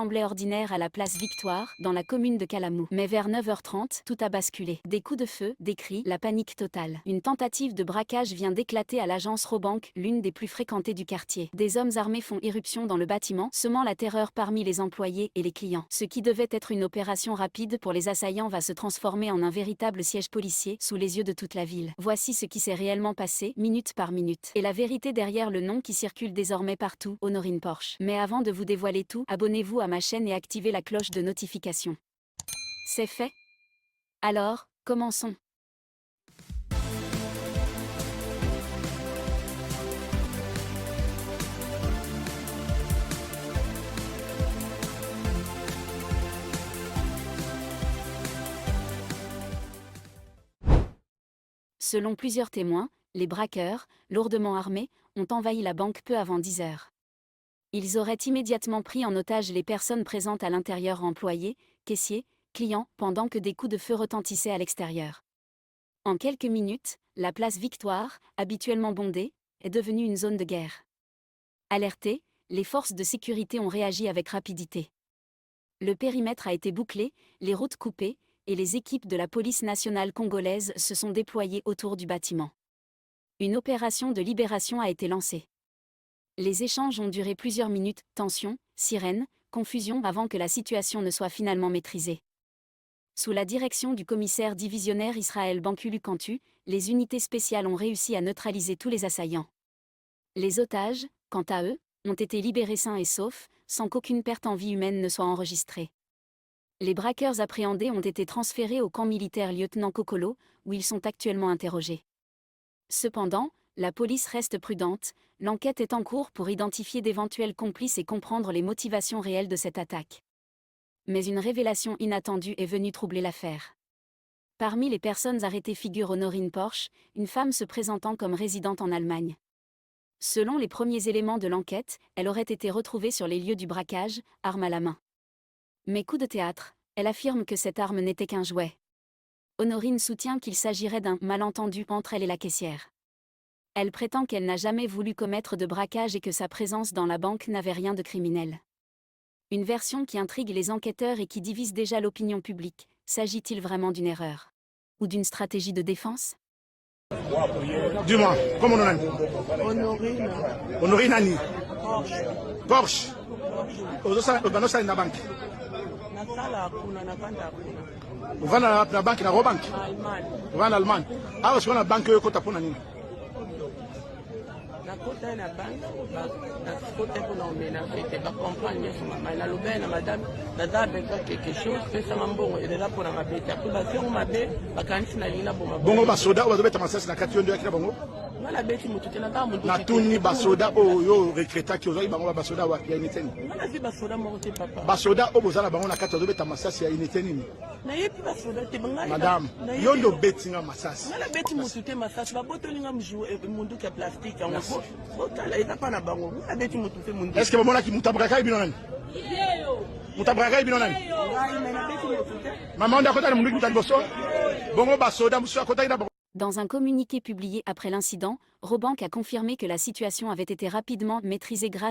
semblait ordinaire à la place Victoire, dans la commune de Calamou. Mais vers 9h30, tout a basculé. Des coups de feu, des cris, la panique totale. Une tentative de braquage vient d'éclater à l'agence Robank, l'une des plus fréquentées du quartier. Des hommes armés font irruption dans le bâtiment, semant la terreur parmi les employés et les clients. Ce qui devait être une opération rapide pour les assaillants va se transformer en un véritable siège policier, sous les yeux de toute la ville. Voici ce qui s'est réellement passé, minute par minute. Et la vérité derrière le nom qui circule désormais partout, Honorine Porsche. Mais avant de vous dévoiler tout, abonnez-vous à ma chaîne et activez la cloche de notification. C'est fait? Alors, commençons. Selon plusieurs témoins, les braqueurs, lourdement armés, ont envahi la banque peu avant 10h. Ils auraient immédiatement pris en otage les personnes présentes à l'intérieur, employés, caissiers, clients, pendant que des coups de feu retentissaient à l'extérieur. En quelques minutes, la place Victoire, habituellement bondée, est devenue une zone de guerre. Alertées, les forces de sécurité ont réagi avec rapidité. Le périmètre a été bouclé, les routes coupées, et les équipes de la police nationale congolaise se sont déployées autour du bâtiment. Une opération de libération a été lancée. Les échanges ont duré plusieurs minutes, tension, sirènes, confusion avant que la situation ne soit finalement maîtrisée. Sous la direction du commissaire divisionnaire Israël Bankulu Kantu, les unités spéciales ont réussi à neutraliser tous les assaillants. Les otages, quant à eux, ont été libérés sains et saufs, sans qu'aucune perte en vie humaine ne soit enregistrée. Les braqueurs appréhendés ont été transférés au camp militaire lieutenant Kokolo, où ils sont actuellement interrogés. Cependant, la police reste prudente, l'enquête est en cours pour identifier d'éventuels complices et comprendre les motivations réelles de cette attaque. Mais une révélation inattendue est venue troubler l'affaire. Parmi les personnes arrêtées figure Honorine Porsche, une femme se présentant comme résidente en Allemagne. Selon les premiers éléments de l'enquête, elle aurait été retrouvée sur les lieux du braquage, arme à la main. Mais coup de théâtre, elle affirme que cette arme n'était qu'un jouet. Honorine soutient qu'il s'agirait d'un malentendu entre elle et la caissière. Elle prétend qu'elle n'a jamais voulu commettre de braquage et que sa présence dans la banque n'avait rien de criminel. Une version qui intrigue les enquêteurs et qui divise déjà l'opinion publique. S'agit-il vraiment d'une erreur? Ou d'une stratégie de défense? Dis-moi, comment on a dit? Honorine. Honorine Annie. Porsche. Porsche. Au na banque. Nasala kuna napanda kuna. On va dans la banque, dans la banque. Allemagne. On va en Allemagne. Ah, parce qu'on a la banque, on a pour nani. Nakota na banque, nakota kuna omena fete, ba comprendre sur ma la lobena madame, dada beka quelque chose, pesa mambongo et là pour na beta. Pour ba faire ma bé, ba kanisi na lila boma. Bongo ba soda, on va beta masasi na kati yondo yakira bongo. Mala beti mutuke na ba mutuke. Na tuni ba soda o yo recruta ki ozo bango ba soda wa ya initeni. Mala zi ba soda mo te papa. Ba soda o bozala bango na kati ozo beta masasi ya initeni. Na yepi ba soda te banga. Madame, yondo beti nga masasi. Mala beti mutuke masasi ba botolinga mjou mundu ka plastique en gros. Botala eza pa na bango. Mala beti mutuke mundu. Est-ce que bomona ki mutabraka ibino nani? Mutabraka ibino nani? Maman da kota na mundu mutaliboso. Bongo ba soda musu akota ina. Dans un communiqué publié après l'incident, Robank a confirmé que la situation avait été rapidement maîtrisée grâce